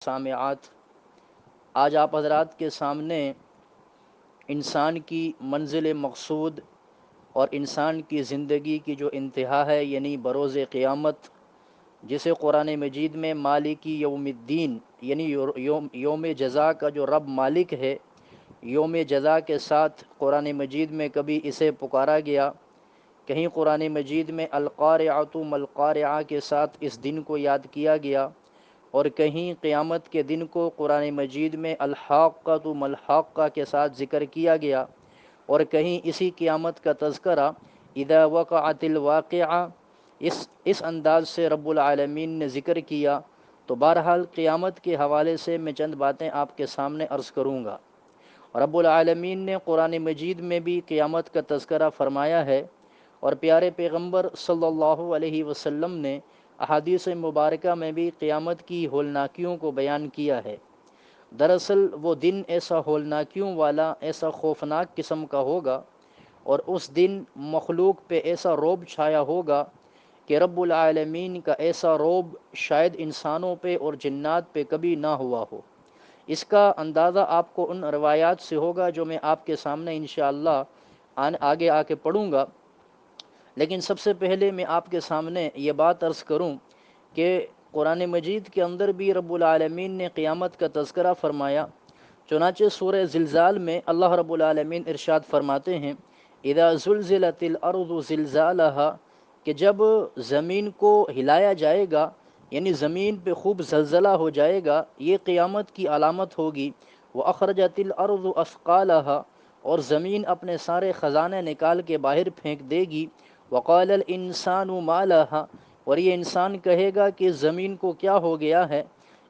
سامعات، آج آپ حضرات کے سامنے انسان کی منزل مقصود اور انسان کی زندگی کی جو انتہا ہے، یعنی بروز قیامت، جسے قرآن مجید میں مالکی یوم الدین یعنی یوم جزا کا جو رب مالک ہے، یوم جزا کے ساتھ قرآن مجید میں کبھی اسے پکارا گیا، کہیں قرآن مجید میں القارعۃ ما القارعہ کے ساتھ اس دن کو یاد کیا گیا، اور کہیں قیامت کے دن کو قرآن مجید میں الحاقۃ ما الحاقہ کے ساتھ ذکر کیا گیا، اور کہیں اسی قیامت کا تذکرہ اذا وقعت الواقعہ اس انداز سے رب العالمین نے ذکر کیا۔ تو بہرحال قیامت کے حوالے سے میں چند باتیں آپ کے سامنے عرض کروں گا۔ رب العالمین نے قرآن مجید میں بھی قیامت کا تذکرہ فرمایا ہے، اور پیارے پیغمبر صلی اللہ علیہ وسلم نے احادیث مبارکہ میں بھی قیامت کی ہولناکیوں کو بیان کیا ہے۔ دراصل وہ دن ایسا ہولناکیوں والا، ایسا خوفناک قسم کا ہوگا، اور اس دن مخلوق پہ ایسا رعب چھایا ہوگا کہ رب العالمین کا ایسا رعب شاید انسانوں پہ اور جنات پہ کبھی نہ ہوا ہو۔ اس کا اندازہ آپ کو ان روایات سے ہوگا جو میں آپ کے سامنے انشاءاللہ آگے آ کے پڑھوں گا۔ لیکن سب سے پہلے میں آپ کے سامنے یہ بات عرض کروں کہ قرآن مجید کے اندر بھی رب العالمین نے قیامت کا تذکرہ فرمایا۔ چنانچہ سورہ زلزال میں اللہ رب العالمین ارشاد فرماتے ہیں اذا زلزلت الارض زلزالها، کہ جب زمین کو ہلایا جائے گا، یعنی زمین پہ خوب زلزلہ ہو جائے گا، یہ قیامت کی علامت ہوگی۔ وَأَخْرَجَتِ الْأَرْضُ أَثْقَالَهَا، اور زمین اپنے سارے خزانے نکال کے باہر پھینک دے گی۔ وَقَالَ الْإِنسَانُ مَا لَهَا، اور یہ انسان کہے گا کہ زمین کو کیا ہو گیا ہے،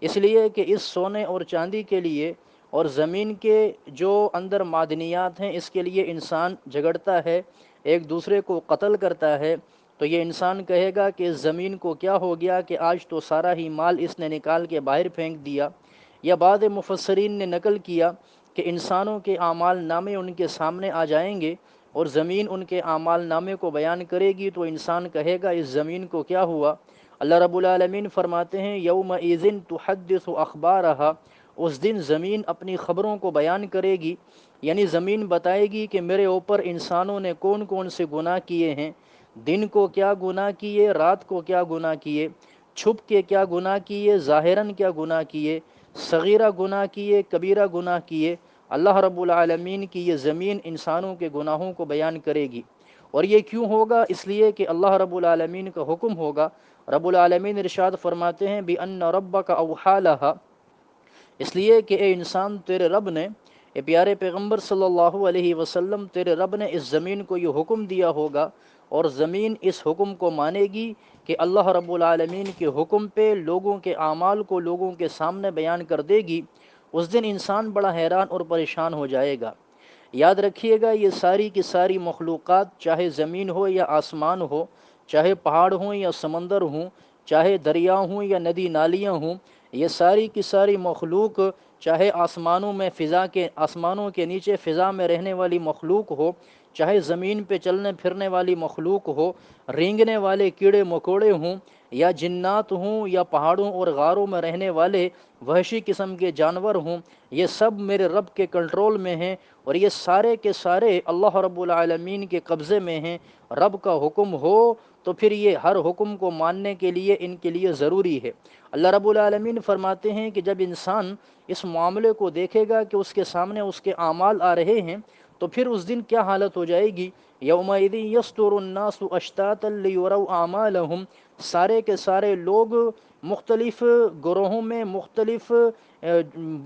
اس لیے کہ اس سونے اور چاندی کے لیے اور زمین کے جو اندر معدنیات ہیں اس کے لیے انسان جھگڑتا ہے، ایک دوسرے کو قتل کرتا ہے۔ تو یہ انسان کہے گا کہ زمین کو کیا ہو گیا کہ آج تو سارا ہی مال اس نے نکال کے باہر پھینک دیا۔ یا بعض مفسرین نے نقل کیا کہ انسانوں کے اعمال نامے ان کے سامنے آ جائیں گے، اور زمین ان کے اعمال نامے کو بیان کرے گی، تو انسان کہے گا اس زمین کو کیا ہوا۔ اللہ رب العالمین فرماتے ہیں یومئذ تحدث اخبارہا، اس دن زمین اپنی خبروں کو بیان کرے گی، یعنی زمین بتائے گی کہ میرے اوپر انسانوں نے کون کون سے گناہ کیے ہیں، دن کو کیا گناہ کیے، رات کو کیا گناہ کیے، چھپ کے کیا گناہ کیے، ظاہراً کیا گناہ کیے، صغیرہ گناہ کیے، کبیرہ گناہ کیے۔ اللہ رب العالمین کی یہ زمین انسانوں کے گناہوں کو بیان کرے گی۔ اور یہ کیوں ہوگا؟ اس لیے کہ اللہ رب العالمین کا حکم ہوگا۔ رب العالمین ارشاد فرماتے ہیں بِأَنَّ رَبَّكَ أَوْحَىٰ لَهَا، اس لیے کہ اے انسان تیرے رب نے، اے پیارے پیغمبر صلی اللہ علیہ وسلم، تیرے رب نے اس زمین کو یہ حکم دیا ہوگا، اور زمین اس حکم کو مانے گی کہ اللہ رب العالمین کے حکم پہ لوگوں کے اعمال کو لوگوں کے سامنے بیان کر دے گی۔ اس دن انسان بڑا حیران اور پریشان ہو جائے گا۔ یاد رکھیے گا یہ ساری کی ساری مخلوقات، چاہے زمین ہو یا آسمان ہو، چاہے پہاڑ ہوں یا سمندر ہوں، چاہے دریا ہوں یا ندی نالیاں ہوں، یہ ساری کی ساری مخلوق، چاہے آسمانوں کے نیچے فضا میں رہنے والی مخلوق ہو، چاہے زمین پہ چلنے پھرنے والی مخلوق ہو، رینگنے والے کیڑے مکوڑے ہوں، یا جنات ہوں، یا پہاڑوں اور غاروں میں رہنے والے وحشی قسم کے جانور ہوں، یہ سب میرے رب کے کنٹرول میں ہیں، اور یہ سارے کے سارے اللہ رب العالمین کے قبضے میں ہیں۔ رب کا حکم ہو تو پھر یہ ہر حکم کو ماننے کے لیے ان کے لیے ضروری ہے۔ اللہ رب العالمین فرماتے ہیں کہ جب انسان اس معاملے کو دیکھے گا کہ اس کے سامنے اس کے اعمال آ رہے ہیں، تو پھر اس دن کیا حالت ہو جائے گی۔ یومئذ یصدر الناس اشتاتا لیروا اعمالہم، سارے کے سارے لوگ مختلف گروہوں میں مختلف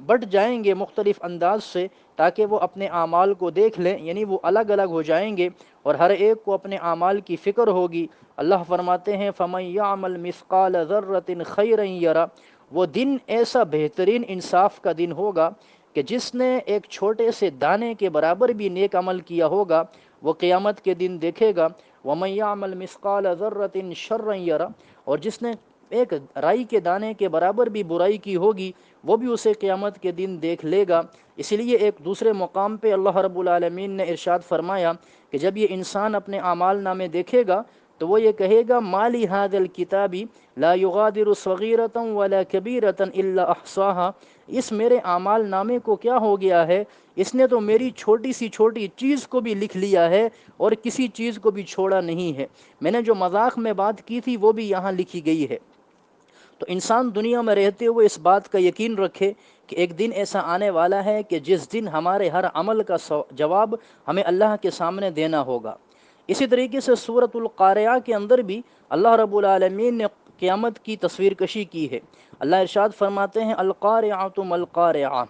بٹ جائیں گے مختلف انداز سے، تاکہ وہ اپنے اعمال کو دیکھ لیں، یعنی وہ الگ الگ ہو جائیں گے، اور ہر ایک کو اپنے اعمال کی فکر ہوگی۔ اللہ فرماتے ہیں فَمَن يَعْمَلْ مِثْقَالَ ذَرَّةٍ خَيْرًا يَرَهُ، وہ دن ایسا بہترین انصاف کا دن ہوگا کہ جس نے ایک چھوٹے سے دانے کے برابر بھی نیک عمل کیا ہوگا وہ قیامت کے دن دیکھے گا۔ وَمَن يَعْمَلْ مِثْقَالَ ذَرَّةٍ شَرًّا يَرَهُ، اور جس نے ایک رائی کے دانے کے برابر بھی برائی کی ہوگی وہ بھی اسے قیامت کے دن دیکھ لے گا۔ اسی لیے ایک دوسرے مقام پہ اللہ رب العالمین نے ارشاد فرمایا کہ جب یہ انسان اپنے اعمال نامے دیکھے گا تو تو وہ یہ کہے گا مالی ھذا الکتاب لا یغادر صغیرۃ ولا کبیرۃ الا احصاها، اس میرے اعمال نامے کو کیا ہو گیا ہے، اس نے تو میری چھوٹی سی چھوٹی چیز کو بھی لکھ لیا ہے اور کسی چیز کو بھی چھوڑا نہیں ہے، میں نے جو مذاق میں بات کی تھی وہ بھی یہاں لکھی گئی ہے۔ تو انسان دنیا میں رہتے ہوئے اس بات کا یقین رکھے کہ ایک دن ایسا آنے والا ہے کہ جس دن ہمارے ہر عمل کا جواب ہمیں اللہ کے سامنے دینا ہوگا۔ اسی طریقے سے سورۃ القارعہ کے اندر بھی اللہ رب العالمین نے قیامت کی تصویر کشی کی ہے۔ اللہ ارشاد فرماتے ہیں القارعۃ ما القارعہ،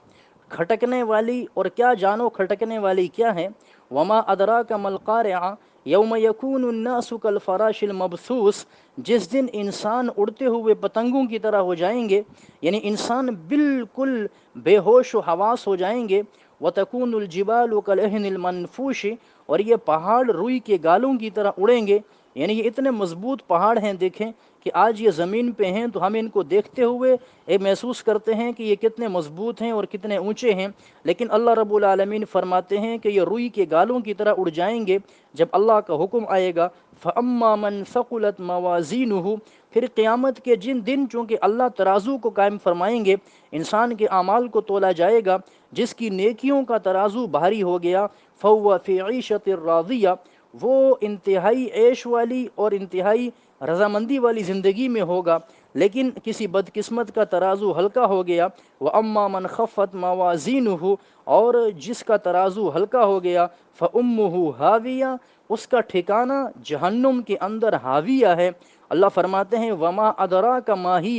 کھٹکنے والی، اور کیا جانو کھٹکنے والی کیا ہے، وما ادراک ما القارعہ یوم یکون الناس کالفراش المبثوث، جس دن انسان اڑتے ہوئے پتنگوں کی طرح ہو جائیں گے، یعنی انسان بالکل بے ہوش و حواس ہو جائیں گے، وتکون الجبال کالعہن المنفوش، اور یہ پہاڑ روئی کے گالوں کی طرح اڑیں گے، یعنی یہ اتنے مضبوط پہاڑ ہیں، دیکھیں کہ آج یہ زمین پہ ہیں تو ہم ان کو دیکھتے ہوئے یہ محسوس کرتے ہیں کہ یہ کتنے مضبوط ہیں اور کتنے اونچے ہیں، لیکن اللہ رب العالمین فرماتے ہیں کہ یہ روئی کے گالوں کی طرح اڑ جائیں گے جب اللہ کا حکم آئے گا۔ فَأَمَّا مَنْ ثَقُلَتْ مَوَازِينُهُ، پھر قیامت کے دن چونکہ اللہ ترازو کو قائم فرمائیں گے، انسان کے اعمال کو تولا جائے گا، جس کی نیکیوں کا ترازو بھاری ہو گیا، فَهُوَ فِي عِيشَةٍ رَاضِيَةٍ، وہ انتہائی عیش والی اور انتہائی رضامندی والی زندگی میں ہوگا، لیکن کسی بدقسمت کا ترازو ہلکا ہو گیا، وَأَمَّا مَنْ خَفَّتْ مَوَازِينُهُ، اور جس کا ترازو ہلکا ہو گیا، فَأُمُّهُ هَاوِيَةٌ، اس کا ٹھکانہ جہنم کے اندر حاویہ ہے۔ اللہ فرماتے ہیں وما ادراک ما ہی،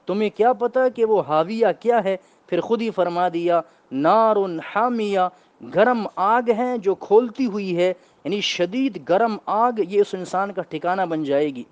تمہیں کیا پتا کہ وہ حاویہ کیا ہے، پھر خود ہی فرما دیا نار حامیہ، گرم آگ ہے جو کھولتی ہوئی ہے، یعنی شدید گرم آگ یہ اس انسان کا ٹھکانہ بن جائے گی۔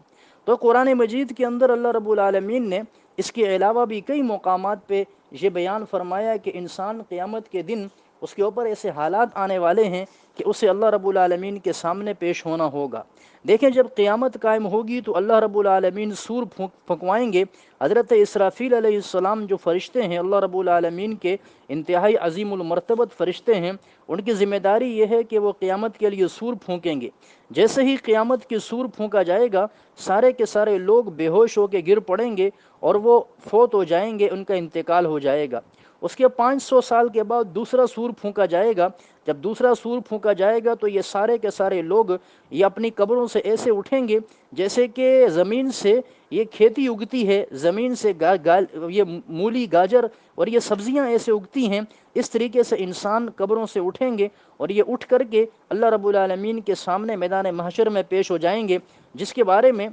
تو قرآن مجید کے اندر اللہ رب العالمین نے اس کے علاوہ بھی کئی مقامات پہ یہ بیان فرمایا کہ انسان قیامت کے دن اس کے اوپر ایسے حالات آنے والے ہیں کہ اسے اللہ رب العالمین کے سامنے پیش ہونا ہوگا۔ دیکھیں جب قیامت قائم ہوگی تو اللہ رب العالمین سور پھنکوائیں گے، حضرت اسرافیل علیہ السلام جو فرشتے ہیں اللہ رب العالمین کے انتہائی عظیم المرتبت فرشتے ہیں، ان کی ذمہ داری یہ ہے کہ وہ قیامت کے لیے سور پھونکیں گے۔ جیسے ہی قیامت کی سور پھونکا جائے گا، سارے کے سارے لوگ بے ہوش ہو کے گر پڑیں گے اور وہ فوت ہو جائیں گے، ان کا انتقال ہو جائے گا۔ اس کے 500 سال کے بعد دوسرا سور پھونکا جائے گا۔ جب دوسرا سور پھونکا جائے گا تو یہ سارے کے سارے لوگ یہ اپنی قبروں سے ایسے اٹھیں گے جیسے کہ زمین سے یہ کھیتی اگتی ہے، زمین سے یہ مولی گاجر اور یہ سبزیاں ایسے اگتی ہیں، اس طریقے سے انسان قبروں سے اٹھیں گے اور یہ اٹھ کر کے اللہ رب العالمین کے سامنے میدان محشر میں پیش ہو جائیں گے، جس کے بارے میں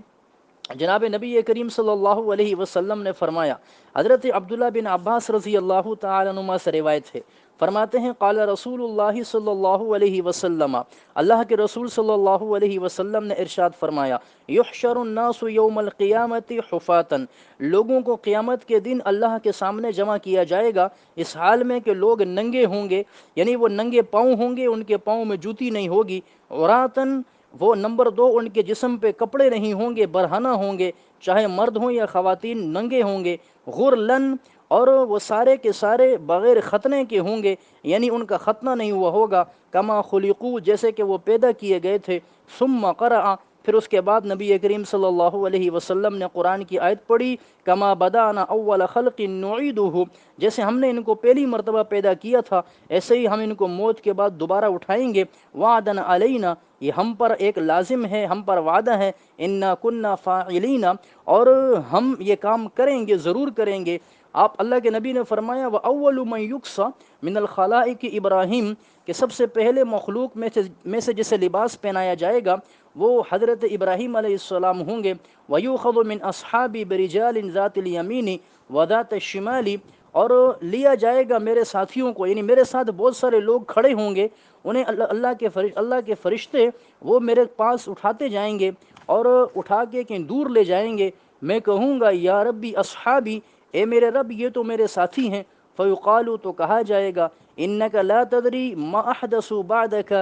جناب نبی کریم صلی اللہ علیہ وسلم نے فرمایا۔ حضرت عبداللہ بن عباس رضی اللہ تعالی عنہما سے روایت ہے، فرماتے ہیں قال رسول اللہ صلی اللہ علیہ وسلم، اللہ کے رسول صلی اللہ علیہ وسلم نے ارشاد فرمایا یحشر الناس یوم القیامت حفاتا، لوگوں کو قیامت کے دن اللہ کے سامنے جمع کیا جائے گا اس حال میں کہ لوگ ننگے ہوں گے، یعنی وہ ننگے پاؤں ہوں گے، ان کے پاؤں میں جوتی نہیں ہوگی، عراتن، وہ نمبر 2 ان کے جسم پہ کپڑے نہیں ہوں گے، برہنہ ہوں گے، چاہے مرد ہوں یا خواتین ننگے ہوں گے، غرلن، اور وہ سارے کے سارے بغیر ختنے کے ہوں گے، یعنی ان کا ختنہ نہیں ہوا ہوگا، کما خلقو، جیسے کہ وہ پیدا کیے گئے تھے، ثم قرأ، پھر اس کے بعد نبی کریم صلی اللہ علیہ وسلم نے قرآن کی آیت پڑھی کما بدانا اول خلق نعیدہ، جیسے ہم نے ان کو پہلی مرتبہ پیدا کیا تھا ایسے ہی ہم ان کو موت کے بعد دوبارہ اٹھائیں گے، وعدن علینا، یہ ہم پر ایک لازم ہے، ہم پر وعدہ ہے، انا کننا فاعلین، اور ہم یہ کام کریں گے، ضرور کریں گے۔ آپ اللہ کے نبی نے فرمایا وَأَوَّلُ مَنْ يُكْسَى مِنَ الْخَلَائِقِ ابراہیم، کہ سب سے پہلے مخلوق میں سے جسے لباس پہنایا جائے گا وہ حضرت ابراہیم علیہ السلام ہوں گے، وَيُؤْخَذُ مِنْ أَصْحَابِ بِرِجَالٍ ذَاتِ الْيَمِينِ وَذَاتِ الشِّمَالِ، اور لیا جائے گا میرے ساتھیوں کو، یعنی میرے ساتھ بہت سارے لوگ کھڑے ہوں گے، انہیں اللہ کے فرشتے وہ میرے پاس اٹھاتے جائیں گے اور اٹھا کے کہیں دور لے جائیں گے، میں کہوں گا یا ربی اصحابی، اے میرے رب یہ تو میرے ساتھی ہیں، فیقالو، تو کہا جائے گا انک لا تدری ما احدثوا بعدک،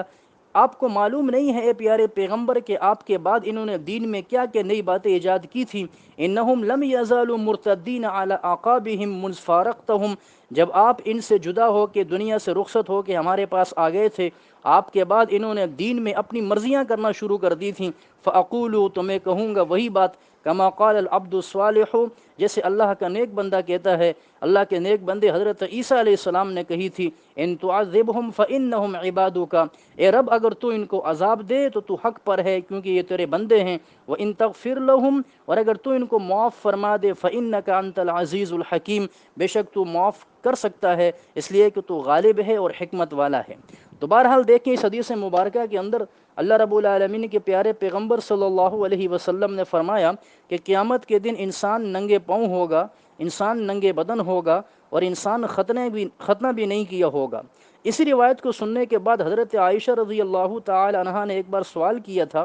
آپ کو معلوم نہیں ہے اے پیارے پیغمبر کہ آپ کے بعد انہوں نے دین میں کیا کیا نئی باتیں ایجاد کی تھیں، انہم لم یزالوا مرتدین علی اعقابہم منذ فارقتہم، جب آپ ان سے جدا ہو کے دنیا سے رخصت ہو کے ہمارے پاس آ گئے تھے، آپ کے بعد انہوں نے دین میں اپنی مرضیاں کرنا شروع کر دی تھیں۔ فَأَقُولُ تو میں کہوں گا وہی بات، کما قال العبد الصالح، جیسے اللہ کا نیک بندہ کہتا ہے، اللہ کے نیک بندے حضرت عیسیٰ علیہ السلام نے کہی تھی، ان تعذبہم فإنہم عبادک، اے رب اگر تو ان کو عذاب دے تو تو حق پر ہے کیونکہ یہ تیرے بندے ہیں، وإن تغفر لہم، اور اگر تو ان کو معاف فرما دے، فإنک انت العزیز الحکیم، بے شک تو معاف کر سکتا ہے اس لیے کہ تو غالب ہے اور حکمت والا ہے۔ تو بہرحال دیکھیں اس حدیث مبارکہ کے اندر اللہ رب العالمین کے پیارے پیغمبر صلی اللہ علیہ وسلم نے فرمایا کہ قیامت کے دن انسان ننگے پاؤں ہوگا، انسان ننگے بدن ہوگا، اور انسان ختنہ بھی نہیں کیا ہوگا۔ اسی روایت کو سننے کے بعد حضرت عائشہ رضی اللہ تعالی عنہا نے ایک بار سوال کیا تھا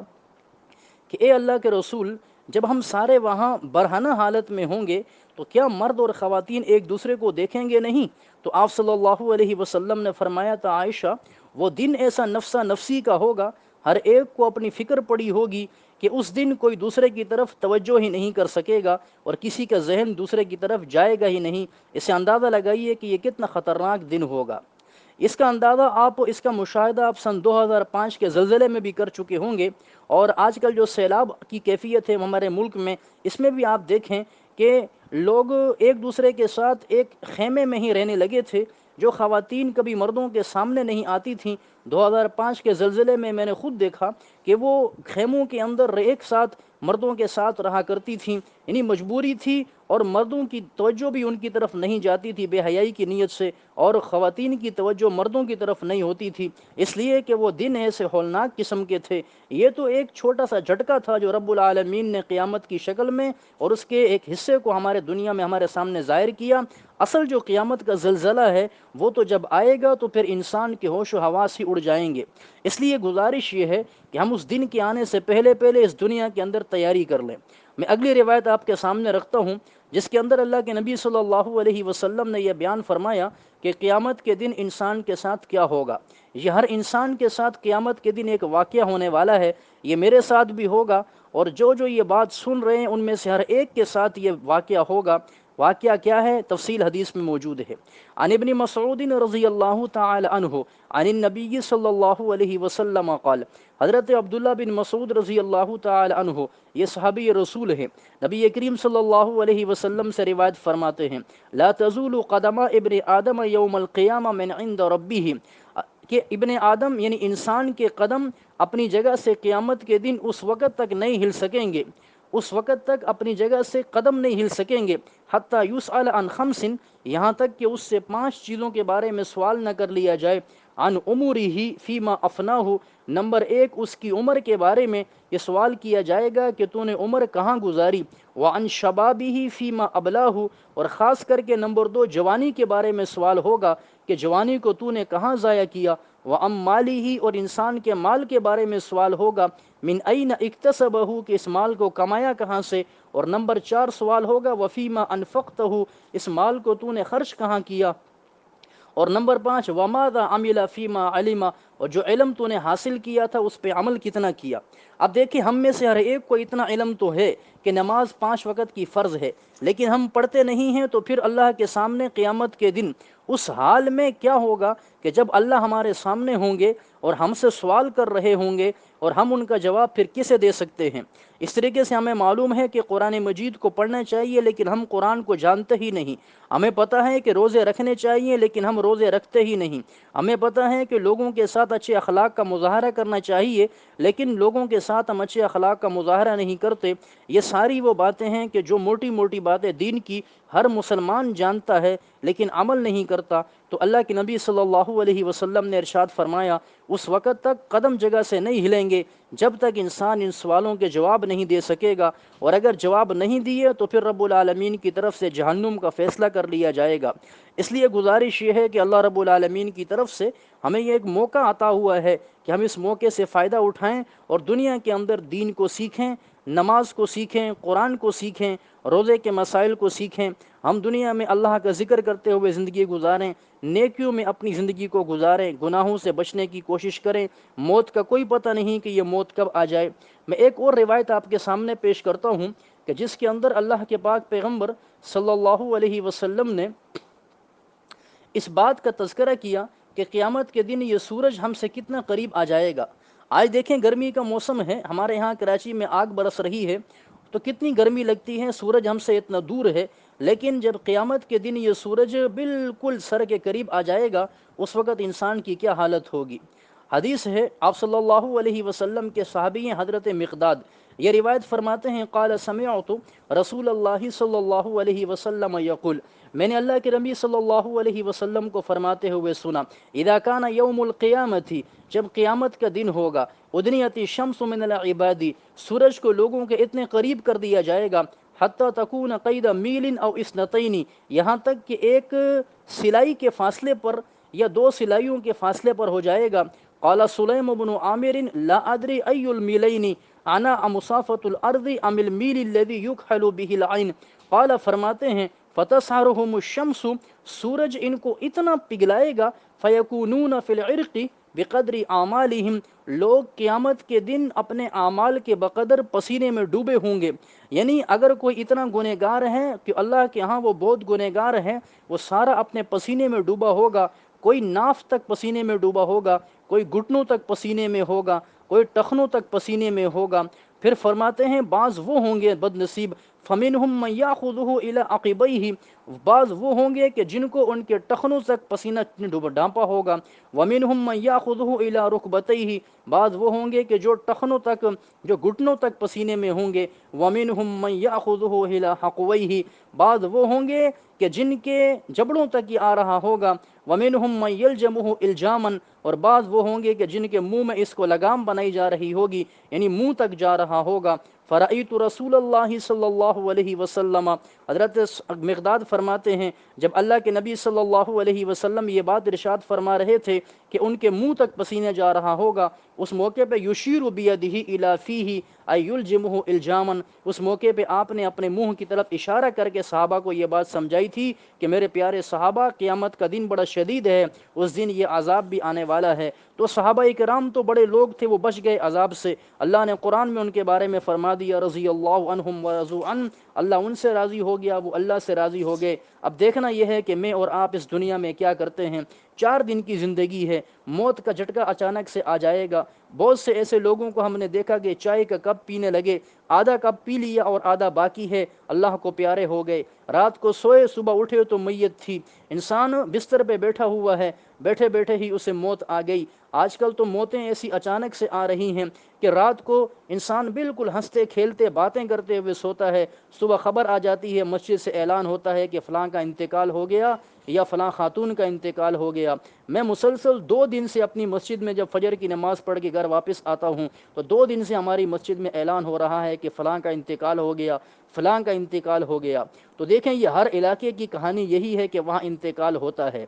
کہ اے اللہ کے رسول، جب ہم سارے وہاں برہنہ حالت میں ہوں گے تو کیا مرد اور خواتین ایک دوسرے کو دیکھیں گے نہیں؟ تو آپ صلی اللہ علیہ وسلم نے فرمایا تھا عائشہ، وہ دن ایسا نفسا نفسی کا ہوگا، ہر ایک کو اپنی فکر پڑی ہوگی کہ اس دن کوئی دوسرے کی طرف توجہ ہی نہیں کر سکے گا اور کسی کا ذہن دوسرے کی طرف جائے گا ہی نہیں۔ اسے اندازہ لگائیے کہ یہ کتنا خطرناک دن ہوگا۔ اس کا اندازہ اس کا مشاہدہ آپ سن 2005 کے زلزلے میں بھی کر چکے ہوں گے، اور آج کل جو سیلاب کی کیفیت ہے ہمارے ملک میں، اس میں بھی آپ دیکھیں کہ لوگ ایک دوسرے کے ساتھ ایک خیمے میں ہی رہنے لگے تھے۔ جو خواتین کبھی مردوں کے سامنے نہیں آتی تھیں، 2005 کے زلزلے میں نے خود دیکھا کہ وہ خیموں کے اندر ایک ساتھ مردوں کے ساتھ رہا کرتی تھیں، یعنی مجبوری تھی، اور مردوں کی توجہ بھی ان کی طرف نہیں جاتی تھی بے حیائی کی نیت سے، اور خواتین کی توجہ مردوں کی طرف نہیں ہوتی تھی، اس لیے کہ وہ دن ایسے ہولناک قسم کے تھے۔ یہ تو ایک چھوٹا سا جھٹکا تھا جو رب العالمین نے قیامت کی شکل میں اور اس کے ایک حصے کو ہمارے دنیا میں ہمارے سامنے ظاہر کیا۔ اصل جو قیامت کا زلزلہ ہے وہ تو جب آئے گا تو پھر انسان کے ہوش و حواس ہی اڑ جائیں گے۔ اس لیے گزارش یہ ہے کہ ہم اس دن کے آنے سے پہلے اس دنیا کے اندر تیاری کر لیں۔ میں اگلی روایت آپ کے سامنے رکھتا ہوں جس کے اندر اللہ کے نبی صلی اللہ علیہ وسلم نے یہ بیان فرمایا کہ قیامت کے دن انسان کے ساتھ کیا ہوگا۔ یہ ہر انسان کے ساتھ قیامت کے دن ایک واقعہ ہونے والا ہے، یہ میرے ساتھ بھی ہوگا، اور جو یہ بات سن رہے ہیں ان میں سے ہر ایک کے ساتھ یہ واقعہ ہوگا۔ واقعہ کیا ہے؟ تفصیل حدیث میں موجود ہے۔ عن ابن مسعود رضی اللہ تعالی عنہ عن النبی صلی اللہ علیہ وسلم قال، حضرت عبداللہ بن مسعود رضی اللہ تعالی عنہ یہ صحابی رسول ہیں، نبی کریم صلی اللہ علیہ وسلم سے روایت فرماتے ہیں، لا تزول قدم ابن آدم یوم القیامہ من عند ربہ، کہ ابن آدم یعنی انسان کے قدم اپنی جگہ سے قیامت کے دن اس وقت تک نہیں ہل سکیں گے، اس وقت تک اپنی جگہ سے قدم نہیں ہل سکیں گے، حتی یسأل عن خمس، یہاں تک کہ اس سے 5 چیزوں کے بارے میں سوال نہ کر لیا جائے، عن عمرہ فیما افناہ، نمبر 1 اس کی عمر کے بارے میں یہ سوال کیا جائے گا کہ تو نے عمر کہاں گزاری، وعن شبابہ فیما ابلاہ، اور خاص کر کے نمبر 2 جوانی کے بارے میں سوال ہوگا کہ جوانی کو تو نے کہاں ضائع کیا، وعن مالہ، اور انسان کے مال کے بارے میں سوال ہوگا، من این اکتسبہ، کہ اس مال کو کمایا کہاں سے، اور نمبر 4 سوال ہوگا وفیما انفقتہ، اس مال کو تو نے خرچ کہاں کیا، اور نمبر 5 وماذا عمل فیما علم، اور جو علم تو نے حاصل کیا تھا اس پہ عمل کتنا کیا۔ اب دیکھیں ہم میں سے ہر ایک کو اتنا علم تو ہے کہ نماز 5 وقت کی فرض ہے، لیکن ہم پڑھتے نہیں ہیں، تو پھر اللہ کے سامنے قیامت کے دن اس حال میں کیا ہوگا کہ جب اللہ ہمارے سامنے ہوں گے اور ہم سے سوال کر رہے ہوں گے، اور ہم ان کا جواب پھر کسے دے سکتے ہیں؟ اس طریقے سے ہمیں معلوم ہے کہ قرآن مجید کو پڑھنا چاہیے لیکن ہم قرآن کو جانتے ہی نہیں، ہمیں پتہ ہے کہ روزے رکھنے چاہیے لیکن ہم روزے رکھتے ہی نہیں، ہمیں پتہ ہے کہ لوگوں کے ساتھ اچھے اخلاق کا مظاہرہ کرنا چاہیے لیکن لوگوں کے ساتھ ہم اچھے اخلاق کا مظاہرہ نہیں کرتے۔ یہ ساری وہ باتیں ہیں کہ جو موٹی موٹی باتیں دین کی ہر مسلمان جانتا ہے لیکن عمل نہیں کرتا۔ تو اللہ کے نبی صلی اللہ علیہ وسلم نے ارشاد فرمایا اس وقت تک قدم جگہ سے نہیں ہلیں گے جب تک انسان ان سوالوں کے جواب نہیں دے سکے گا، اور اگر جواب نہیں دیے تو پھر رب العالمین کی طرف سے جہنم کا فیصلہ کر لیا جائے گا۔ اس لیے گزارش یہ ہے کہ اللہ رب العالمین کی طرف سے ہمیں یہ ایک موقع عطا ہوا ہے کہ ہم اس موقع سے فائدہ اٹھائیں اور دنیا کے اندر دین کو سیکھیں، نماز کو سیکھیں، قرآن کو سیکھیں، روزے کے مسائل کو سیکھیں، ہم دنیا میں اللہ کا ذکر کرتے ہوئے زندگی گزاریں، نیکیوں میں اپنی زندگی کو گزاریں، گناہوں سے بچنے کی کوشش کریں۔ موت کا کوئی پتہ نہیں کہ یہ موت کب آ جائے۔ میں ایک اور روایت آپ کے سامنے پیش کرتا ہوں کہ جس کے اندر اللہ کے پاک پیغمبر صلی اللہ علیہ وسلم نے اس بات کا تذکرہ کیا کہ قیامت کے دن یہ سورج ہم سے کتنا قریب آ جائے گا۔ آج دیکھیں گرمی کا موسم ہے، ہمارے یہاں کراچی میں آگ برس رہی ہے تو کتنی گرمی لگتی ہے، سورج ہم سے اتنا دور ہے، لیکن جب قیامت کے دن یہ سورج بالکل سر کے قریب آ جائے گا اس وقت انسان کی کیا حالت ہوگی۔ حدیث ہے، آپ صلی اللہ علیہ وسلم کے صحابی ہیں حضرت مقداد، یہ روایت فرماتے ہیں قال سمعت رسول اللہ صلی اللہ علیہ وسلم یقول، میں نے اللہ کے نبی صلی اللہ علیہ وسلم کو فرماتے ہوئے سنا، اذا کان یوم القیامت، جب قیامت کا دن ہوگا، ادنیت الشمس من العباد، سورج کو لوگوں کے اتنے قریب کر دیا جائے گا، حتی تکون قید میل او اثنتین، یہاں تک کہ ایک سلائی کے فاصلے پر یا دو سلائیوں کے فاصلے پر ہو جائے گا۔ قال سلیم بن عامر لا ادری ای المیلین انا مسافت الارض ام المیل الذي یکحل به العین، قال فرماتے ہیں فتسحرهم الشمس، سورج ان کو اتنا پگھلائے گا، فیکونون فی العرق بقدر اعمالہم، لوگ قیامت کے دن اپنے اعمال کے بقدر پسینے میں ڈوبے ہوں گے۔ یعنی اگر کوئی اتنا گنہگار ہے کہ اللہ کے ہاں وہ بہت گنہگار ہے، وہ سارا اپنے پسینے میں ڈوبا ہوگا، کوئی ناف تک پسینے میں ڈوبا ہوگا، کوئی گھٹنوں تک پسینے میں ہوگا، کوئی ٹخنوں تک پسینے میں ہوگا۔ پھر فرماتے ہیں بعض وہ ہوں گے بد نصیب، فمنہم من یاخذہ الی عقبیہ، بعض وہ ہوں گے کہ جن کو ان کے ٹخنوں تک پسینہ ڈھانپا ہوگا، ومنہم من یاخذہ الی رکبتیہ، بعض وہ ہوں گے کہ جو ٹخنوں تک، جو گھٹنوں تک پسینے میں ہوں گے، ومنہم من یاخذہ الی حقویہ، بعض وہ ہوں گے کہ جن کے جبڑوں تک یہ آ رہا ہوگا، ومنہم من یلجمہ الجاما، اور بعض وہ ہوں گے کہ جن کے منہ میں اس کو لگام بنائی جا رہی ہوگی، یعنی منہ تک جا رہا ہوگا۔ فرأیت رسول اللہ صلی اللہ علیہ وسلم، حضرت مقداد فرماتے ہیں جب اللہ کے نبی صلی اللہ علیہ وسلم یہ بات ارشاد فرما رہے تھے کہ ان کے منہ تک پسینہ جا رہا ہوگا، اس موقع پہ یشیر بیدہ الی فیہ ای یلجمہ الجاما، اس موقع پہ آپ نے اپنے منہ کی طرف اشارہ کر کے صحابہ کو یہ بات سمجھائی تھی کہ میرے پیارے صحابہ قیامت کا دن بڑا شدید ہے، اس دن یہ عذاب بھی آنے والا ہے۔ تو صحابہ کرام تو بڑے لوگ تھے، وہ بچ گئے عذاب سے، اللہ نے قرآن میں ان کے بارے میں فرما دیا رضی اللہ عنہم ورضوا عنہ، اللہ ان سے راضی ہو گیا، وہ اللہ سے راضی ہو گئے۔ اب دیکھنا یہ ہے کہ میں اور آپ اس دنیا میں کیا کرتے ہیں۔ 4 دن کی زندگی ہے، موت کا جھٹکا اچانک سے آ جائے گا۔ بہت سے ایسے لوگوں کو ہم نے دیکھا کہ چائے کا کپ پینے لگے، آدھا کپ پی لیا اور آدھا باقی ہے، اللہ کو پیارے ہو گئے۔ رات کو سوئے، صبح اٹھے تو میت تھی۔ انسان بستر پہ بیٹھا ہوا ہے، بیٹھے بیٹھے ہی اسے موت آ گئی۔ آج کل تو موتیں ایسی اچانک سے آ رہی ہیں کہ رات کو انسان بالکل ہنستے کھیلتے باتیں کرتے ہوئے سوتا ہے، صبح خبر آ جاتی ہے، مسجد سے اعلان ہوتا ہے کہ فلاں کا انتقال ہو گیا یا فلاں خاتون کا انتقال ہو گیا۔ میں مسلسل 2 دن سے اپنی مسجد میں جب فجر کی نماز پڑھ کے گھر واپس آتا ہوں تو 2 دن سے ہماری مسجد میں اعلان ہو رہا ہے کہ فلاں کا انتقال ہو گیا، فلاں کا انتقال ہو گیا۔ تو دیکھیں یہ ہر علاقے کی کہانی یہی ہے کہ وہاں انتقال ہوتا ہے۔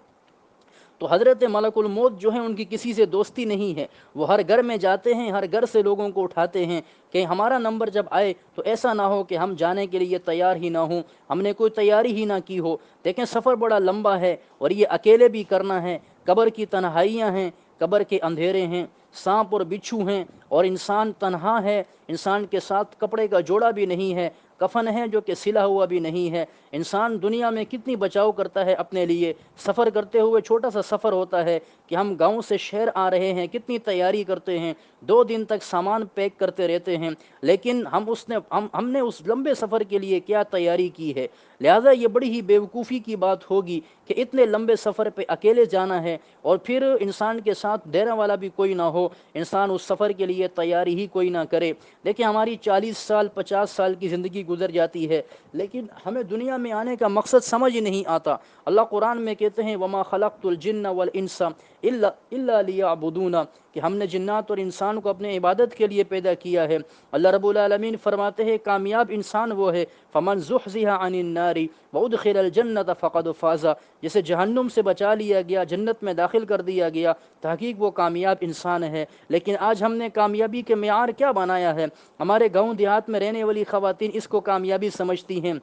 تو حضرت ملک الموت جو ہیں ان کی کسی سے دوستی نہیں ہے، وہ ہر گھر میں جاتے ہیں، ہر گھر سے لوگوں کو اٹھاتے ہیں کہ ہمارا نمبر جب آئے تو ایسا نہ ہو کہ ہم جانے کے لیے تیار ہی نہ ہوں، ہم نے کوئی تیاری ہی نہ کی ہو۔ دیکھیں سفر بڑا لمبا ہے اور یہ اکیلے بھی کرنا ہے، قبر کی تنہائیاں ہیں، قبر کے اندھیرے ہیں، سانپ اور بچھو ہیں، اور انسان تنہا ہے، انسان کے ساتھ کپڑے کا جوڑا بھی نہیں ہے، کفن ہے جو کہ سلا ہوا بھی نہیں ہے۔ انسان دنیا میں کتنی بچاؤ کرتا ہے اپنے لیے، سفر کرتے ہوئے چھوٹا سا سفر ہوتا ہے کہ ہم گاؤں سے شہر آ رہے ہیں، کتنی تیاری کرتے ہیں، 2 دن تک سامان پیک کرتے رہتے ہیں، لیکن ہم نے اس لمبے سفر کے لیے کیا تیاری کی ہے۔ لہٰذا یہ بڑی ہی بیوقوفی کی بات ہوگی کہ اتنے لمبے سفر پہ اکیلے جانا ہے اور پھر انسان کے ساتھ ڈیرا والا بھی کوئی نہ ہو، انسان اس سفر کے لیے تیاری ہی کوئی نہ کرے۔ دیکھیں ہماری 40 سال 50 سال کی زندگی گزر جاتی ہے، لیکن ہمیں دنیا میں آنے کا مقصد سمجھ ہی نہیں آتا۔ اللہ قرآن میں کہتے ہیں وَمَا خَلَقْتُ الْجِنَّ وَالْإِنسَ إِلَّا لِيَعْبُدُونَ، کہ ہم نے جنات اور انسان کو اپنے عبادت کے لیے پیدا کیا ہے۔ اللہ رب العالمین فرماتے ہیں کامیاب انسان وہ ہے فَمَنْ زُحْزِحَ عَنِ النَّارِ وَأُدْخِلَ الْجَنَّةَ فَقَدْ فَازَ، جسے جہنم سے بچا لیا گیا، جنت میں داخل کر دیا گیا، تحقیق وہ کامیاب انسان ہے۔ لیکن آج ہم نے کامیابی کے معیار کیا بنایا ہے؟ ہمارے گاؤں دیہات میں رہنے والی خواتین اس کو کامیابی سمجھتی ہیں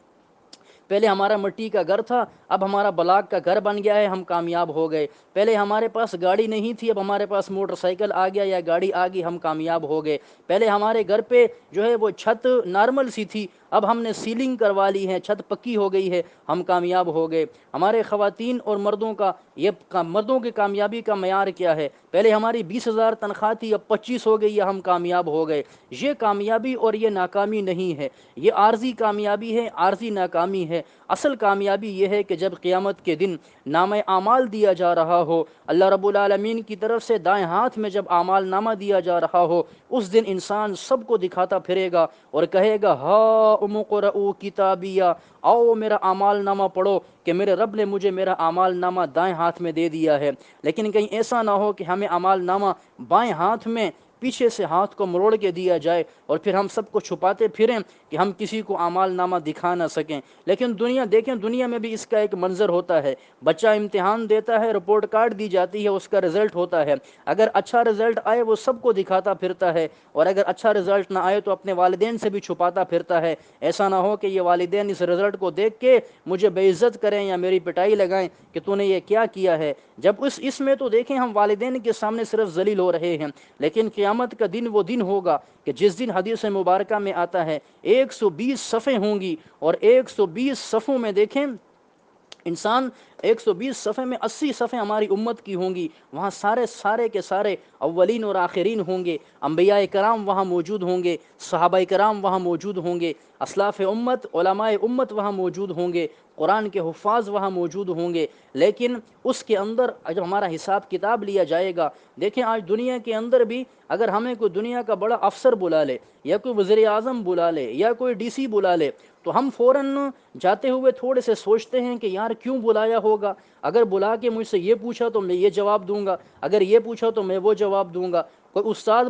پہلے ہمارا مٹی کا گھر تھا، اب ہمارا بلاک کا گھر بن گیا ہے، ہم کامیاب ہو گئے۔ پہلے ہمارے پاس گاڑی نہیں تھی، اب ہمارے پاس موٹر سائیکل آ گیا یا گاڑی آ گئی، ہم کامیاب ہو گئے۔ پہلے ہمارے گھر پہ جو ہے وہ چھت نارمل سی تھی، اب ہم نے سیلنگ کروا لی ہے، چھت پکی ہو گئی ہے، ہم کامیاب ہو گئے۔ ہمارے خواتین اور مردوں کا مردوں کی کامیابی کا معیار کیا ہے؟ پہلے ہماری 20,000 تنخواہ تھی، اب 25 ہو گئی یا ہم کامیاب ہو گئے۔ یہ کامیابی اور یہ ناکامی نہیں ہے، یہ عارضی کامیابی ہے، عارضی ناکامی ہے۔ اصل کامیابی یہ ہے کہ جب قیامت کے دن نامہ اعمال دیا جا رہا ہو، اللہ رب العالمین کی طرف سے دائیں ہاتھ میں جب اعمال نامہ دیا جا رہا ہو، اس دن انسان سب کو دکھاتا پھرے گا اور کہے گا ہا اقرؤوا کتابیہ، آؤ میرا اعمال نامہ پڑھو کہ میرے رب نے مجھے میرا اعمال نامہ دائیں ہاتھ میں دے دیا ہے۔ لیکن کہیں ایسا نہ ہو کہ ہمیں اعمال نامہ بائیں ہاتھ میں پیچھے سے ہاتھ کو مروڑ کے دیا جائے اور پھر ہم سب کو چھپاتے پھریں کہ ہم کسی کو اعمال نامہ دکھا نہ سکیں۔ لیکن دنیا دیکھیں، دنیا میں بھی اس کا ایک منظر ہوتا ہے، بچہ امتحان دیتا ہے، رپورٹ کارڈ دی جاتی ہے، اس کا رزلٹ ہوتا ہے، اگر اچھا رزلٹ آئے وہ سب کو دکھاتا پھرتا ہے، اور اگر اچھا رزلٹ نہ آئے تو اپنے والدین سے بھی چھپاتا پھرتا ہے۔ ایسا نہ ہو کہ یہ والدین اس رزلٹ کو دیکھ کے مجھے بے عزت کریں یا میری پٹائی لگائیں کہ تو نے یہ کیا کیا ہے۔ جب اس میں تو دیکھیں ہم والدین کے سامنے صرف ذلیل ہو رہے ہیں، لیکن قیامت کا دن وہ دن ہوگا کہ جس دن حدیث مبارکہ میں آتا ہے 120 صفیں ہوں گی، اور 120 صفوں میں دیکھیں انسان 120 صفحے میں 80 صفحے ہماری امت کی ہوں گی، وہاں سارے کے سارے اولین اور آخرین ہوں گے، انبیاء کرام وہاں موجود ہوں گے، صحابہ کرام وہاں موجود ہوں گے، اسلاف امت علماء امت وہاں موجود ہوں گے، قرآن کے حفاظ وہاں موجود ہوں گے۔ لیکن اس کے اندر جو ہمارا حساب کتاب لیا جائے گا، دیکھیں آج دنیا کے اندر بھی اگر ہمیں کوئی دنیا کا بڑا افسر بلا لے یا کوئی وزیر اعظم بلا لے یا کوئی ڈی سی بلا لے تو ہم فوراً جاتے ہوئے تھوڑے سے سوچتے ہیں کہ یار کیوں بلایا ہوگا؟ اگر بلا کے مجھ سے یہ پوچھا تو میں یہ جواب دوں گا، اگر یہ پوچھا تو میں وہ جواب دوں گا۔ کوئی استاد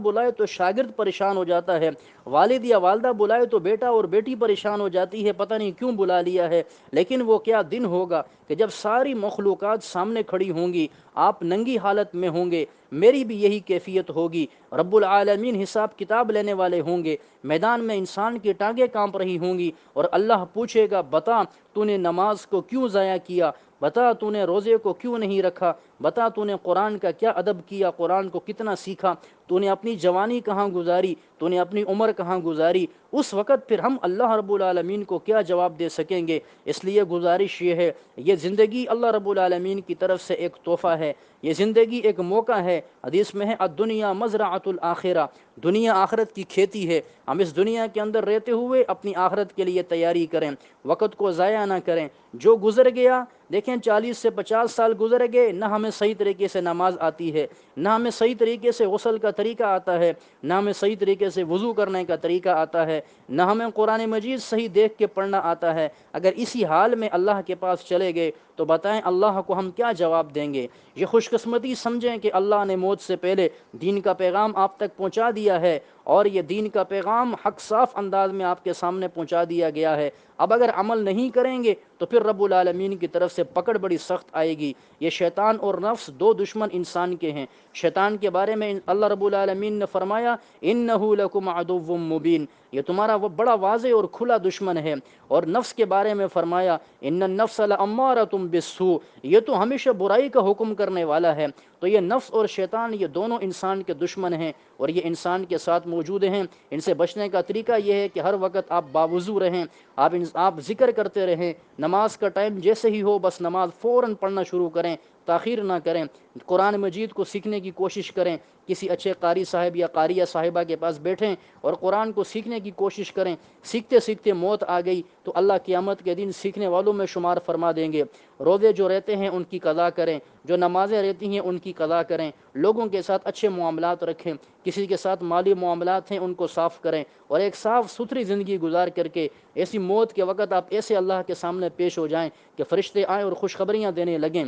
بلائے تو شاگرد پریشان ہو جاتا ہے، والد یا والدہ بلائے تو بیٹا اور بیٹی پریشان ہو جاتی ہے، پتہ نہیں کیوں بلا لیا ہے۔ لیکن وہ کیا دن ہوگا کہ جب ساری مخلوقات سامنے کھڑی ہوں گی، آپ ننگی حالت میں ہوں گے، میری بھی یہی کیفیت ہوگی، رب العالمین حساب کتاب لینے والے ہوں گے، میدان میں انسان کی ٹانگیں کانپ رہی ہوں گی، اور اللہ پوچھے گا بتا تو نے نماز کو کیوں ضائع کیا، بتا تو نے روزے کو کیوں نہیں رکھا، بتا تو نے قرآن کا کیا ادب کیا، قرآن کو کتنا سیکھا، تو نے اپنی جوانی کہاں گزاری، تو نے اپنی عمر کہاں گزاری۔ اس وقت پھر ہم اللہ رب العالمین کو کیا جواب دے سکیں گے؟ اس لیے گزارش یہ ہے، یہ زندگی اللہ رب العالمین کی طرف سے ایک تحفہ ہے، یہ زندگی ایک موقع ہے۔ حدیث میں ہے الدنیا مزرعۃ الآخرہ، دنیا آخرت کی کھیتی ہے۔ ہم اس دنیا کے اندر رہتے ہوئے اپنی آخرت کے لیے تیاری کریں، وقت کو ضائع نہ کریں۔ جو گزر گیا، دیکھیں 40 سے 50 سال گزر گئے، نہ ہمیں صحیح طریقے سے نماز آتی ہے، نہ ہمیں صحیح طریقے سے غسل کا طریقہ آتا ہے، نہ ہمیں صحیح طریقے سے وضو کرنے کا طریقہ آتا ہے، نہ ہمیں قرآن مجید صحیح دیکھ کے پڑھنا آتا ہے۔ اگر اسی حال میں اللہ کے پاس چلے گئے تو بتائیں اللہ کو ہم کیا جواب دیں گے؟ یہ خوش قسمتی سمجھیں کہ اللہ نے موت سے پہلے دین کا پیغام آپ تک پہنچا دیا ہے، اور یہ دین کا پیغام حق صاف انداز میں آپ کے سامنے پہنچا دیا گیا ہے۔ اب اگر عمل نہیں کریں گے تو پھر رب العالمین کی طرف سے پکڑ بڑی سخت آئے گی۔ یہ شیطان اور نفس دو دشمن انسان کے ہیں۔ شیطان کے بارے میں اللہ رب العالمین نے فرمایا انہ لکم عدو مبین، یہ تمہارا وہ بڑا واضح اور کھلا دشمن ہے۔ اور نفس کے بارے میں فرمایا ان النفس لامارۃ بالسوء، یہ تو ہمیشہ برائی کا حکم کرنے والا ہے۔ تو یہ نفس اور شیطان یہ دونوں انسان کے دشمن ہیں، اور یہ انسان کے ساتھ موجود ہیں۔ ان سے بچنے کا طریقہ یہ ہے کہ ہر وقت آپ باوضو رہیں، آپ ذکر کرتے رہیں، نماز کا ٹائم جیسے ہی ہو بس نماز فوراً پڑھنا شروع کریں، تاخیر نہ کریں، قرآن مجید کو سیکھنے کی کوشش کریں، کسی اچھے قاری صاحب یا قاریہ صاحبہ کے پاس بیٹھیں اور قرآن کو سیکھنے کی کوشش کریں۔ سیکھتے سیکھتے موت آ گئی تو اللہ قیامت کے دن سیکھنے والوں میں شمار فرما دیں گے۔ روزے جو رہتے ہیں ان کی قضا کریں، جو نمازیں رہتی ہیں ان کی قضا کریں، لوگوں کے ساتھ اچھے معاملات رکھیں، کسی کے ساتھ مالی معاملات ہیں ان کو صاف کریں، اور ایک صاف ستھری زندگی گزار کر کے ایسی موت کے وقت آپ ایسے اللہ کے سامنے پیش ہو جائیں کہ فرشتے آئیں اور خوشخبریاں دینے لگیں۔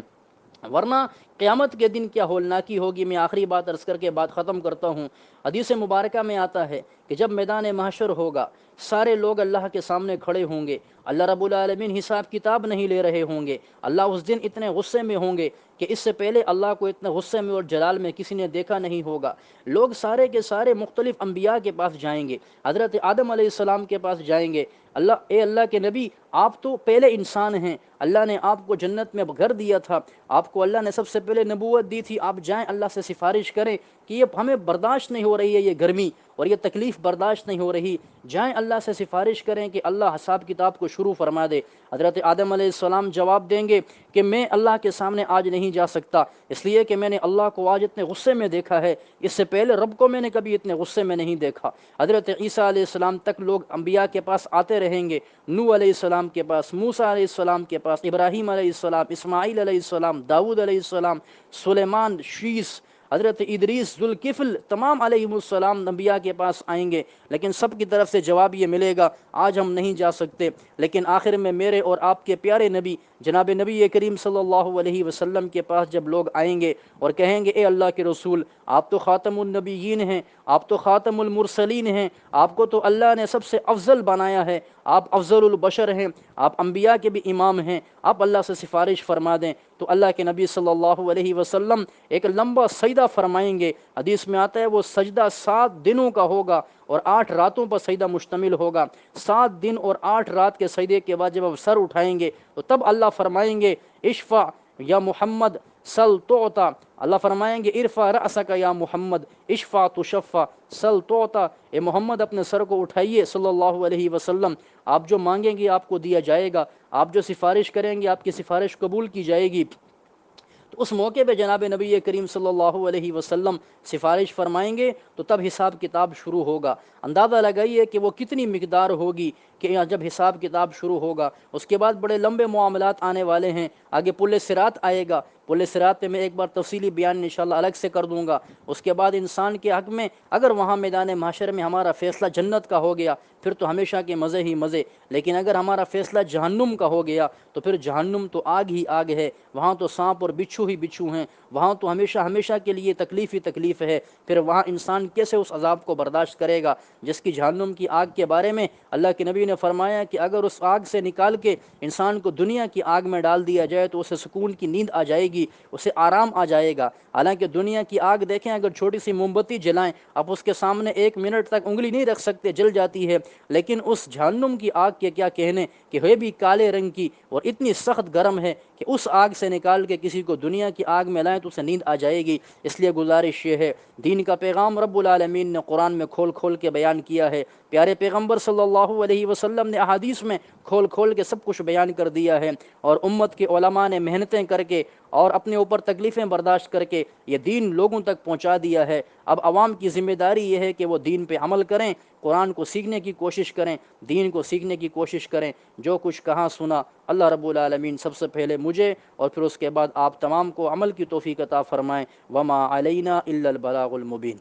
ورنہ قیامت کے دن کیا ہولناکی ہوگی۔ میں آخری بات عرض کر کے بات ختم کرتا ہوں۔ حدیث مبارکہ میں آتا ہے کہ جب میدان محشر ہوگا، سارے لوگ اللہ کے سامنے کھڑے ہوں گے، اللہ رب العالمین حساب کتاب نہیں لے رہے ہوں گے۔ اللہ اس دن اتنے غصے میں ہوں گے کہ اس سے پہلے اللہ کو اتنے غصے میں اور جلال میں کسی نے دیکھا نہیں ہوگا۔ لوگ سارے کے سارے مختلف انبیاء کے پاس جائیں گے، حضرت آدم علیہ السلام کے پاس جائیں گے۔ اللہ کے نبی، آپ تو پہلے انسان ہیں، اللہ نے آپ کو جنت میں گھر دیا تھا، آپ کو اللہ نے سب سے پہلے نبوت دی تھی، آپ جائیں اللہ سے سفارش کریں کہ یہ ہمیں برداشت نہیں ہو رہی ہے، یہ گرمی اور یہ تکلیف برداشت نہیں ہو رہی، جائیں اللہ سے سفارش کریں کہ اللہ حساب کتاب کو شروع فرما دے۔ حضرت آدم علیہ السلام جواب دیں گے کہ میں اللہ کے سامنے آج نہیں جا سکتا، اس لیے کہ میں نے اللہ کو آج اتنے غصے میں دیکھا ہے، اس سے پہلے رب کو میں نے کبھی اتنے غصے میں نہیں دیکھا۔ حضرت عیسیٰ علیہ السلام تک لوگ انبیاء کے پاس آتے رہیں گے، نوح علیہ السلام کے پاس، موسیٰ علیہ السلام کے پاس، ابراہیم علیہ السلام، اسماعیل علیہ السلام، داؤد علیہ السلام، سلیمان، شیس، حضرت ادریس، ذوالکفل، تمام علیہ السلام انبیاء کے پاس آئیں گے، لیکن سب کی طرف سے جواب یہ ملے گا آج ہم نہیں جا سکتے۔ لیکن آخر میں میرے اور آپ کے پیارے نبی جناب نبی کریم صلی اللہ علیہ وسلم کے پاس جب لوگ آئیں گے اور کہیں گے اے اللہ کے رسول، آپ تو خاتم النبیین ہیں، آپ تو خاتم المرسلین ہیں، آپ کو تو اللہ نے سب سے افضل بنایا ہے، آپ افضل البشر ہیں، آپ انبیاء کے بھی امام ہیں، آپ اللہ سے سفارش فرما دیں۔ تو اللہ کے نبی صلی اللہ علیہ وسلم ایک لمبا سجدہ فرمائیں گے، حدیث میں آتا ہے وہ سجدہ 7 دنوں کا ہوگا اور 8 راتوں پر سجدہ مشتمل ہوگا۔ 7 دن اور 8 رات کے سجدے کے بعد جب آپ سر اٹھائیں گے تو تب اللہ فرمائیں گے اشفع یا محمد سل تعطا، اللہ فرمائیں گے ارفع رأسک یا محمد اشفع تشفع سل تعطا، اے محمد اپنے سر کو اٹھائیے صلی اللہ علیہ وسلم، آپ جو مانگیں گے آپ کو دیا جائے گا، آپ جو سفارش کریں گے آپ کی سفارش قبول کی جائے گی۔ تو اس موقع پہ جناب نبی کریم صلی اللہ علیہ وسلم سفارش فرمائیں گے تو تب حساب کتاب شروع ہوگا۔ اندازہ لگائیے کہ وہ کتنی مقدار ہوگی کہ جب حساب کتاب شروع ہوگا۔ اس کے بعد بڑے لمبے معاملات آنے والے ہیں، آگے پل صراط آئے گا، پل صراط پہ میں ایک بار تفصیلی بیان انشاءاللہ الگ سے کر دوں گا۔ اس کے بعد انسان کے حق میں اگر وہاں میدان محشر میں ہمارا فیصلہ جنت کا ہو گیا پھر تو ہمیشہ کے مزے ہی مزے، لیکن اگر ہمارا فیصلہ جہنم کا ہو گیا تو پھر جہنم تو آگ ہی آگ ہے، وہاں تو سانپ اور بچھو ہی بچھو ہیں، وہاں تو ہمیشہ ہمیشہ کے لیے تکلیف ہی تکلیف ہے۔ پھر وہاں انسان کیسے اس عذاب کو برداشت کرے گا جس کی جہنم کی آگ کے بارے میں اللہ کے نبی نے فرمایا کہ اگر اس آگ سے نکال کے انسان کو دنیا کی آگ میں ڈال دیا جائے تو اسے سکون کی نیند آ جائے گی، اسے آرام آ جائے گا۔ حالانکہ دنیا کی آگ دیکھیں، اگر چھوٹی سی موم بتی جلائیں آپ اس کے سامنے 1 منٹ تک انگلی نہیں رکھ سکتے، جل جاتی ہے، لیکن اس جہنم کی آگ کے کیا کہنے کہ ہے بھی کالے رنگ کی اور اتنی سخت گرم ہے کہ اس آگ سے نکال کے کسی کو دنیا کی آگ میں لائیں تو اسے نیند آ جائے گی۔ اس لیے گزارش یہ ہے، دین کا پیغام رب العالمین نے قرآن میں کھول کھول کے بیان کیا ہے، پیارے پیغمبر صلی اللہ علیہ وسلم نے احادیث میں کھول کھول کے سب کچھ بیان کر دیا ہے، اور امت کے علماء نے محنتیں کر کے اور اپنے اوپر تکلیفیں برداشت کر کے یہ دین لوگوں تک پہنچا دیا ہے۔ اب عوام کی ذمہ داری یہ ہے کہ وہ دین پہ عمل کریں، قرآن کو سیکھنے کی کوشش کریں، دین کو سیکھنے کی کوشش کریں۔ جو کچھ کہاں سنا اللہ رب العالمین سب سے پہلے مجھے اور پھر اس کے بعد آپ تمام کو عمل کی توفیق عطا فرمائیں۔ وما علینا الا البلاغ المبین۔